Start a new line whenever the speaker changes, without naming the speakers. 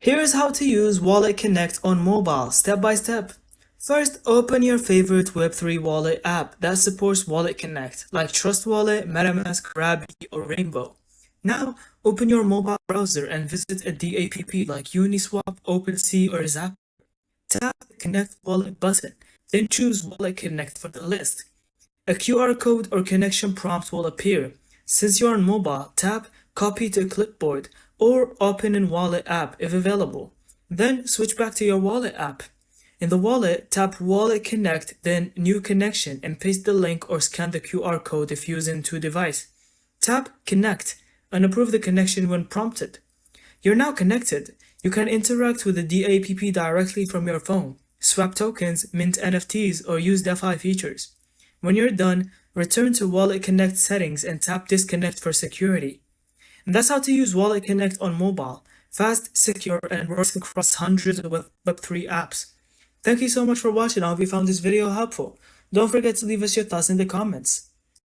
Here's how to use WalletConnect on mobile, step by step. First, open your favorite Web3 wallet app that supports WalletConnect, like Trust Wallet, MetaMask, Rabbit, or Rainbow. Now, open your mobile browser and visit a dApp like Uniswap, OpenSea, or Zap. Tap the Connect Wallet button, then choose WalletConnect for the list. A QR code or connection prompt will appear. Since you're on mobile, tap Copy to Clipboard or Open in Wallet app if available. Then switch back to your Wallet app. In the wallet, tap WalletConnect, then New Connection and paste the link or scan the QR code if using two devices. Tap Connect and approve the connection when prompted. You're now connected. You can interact with the dApp directly from your phone, swap tokens, mint NFTs, or use DeFi features. When you're done, return to WalletConnect settings and tap Disconnect for security. And that's how to use WalletConnect on mobile. Fast, secure, and works across hundreds of Web3 apps. Thank you so much for watching. I hope you found this video helpful. Don't forget to leave us your thoughts in the comments.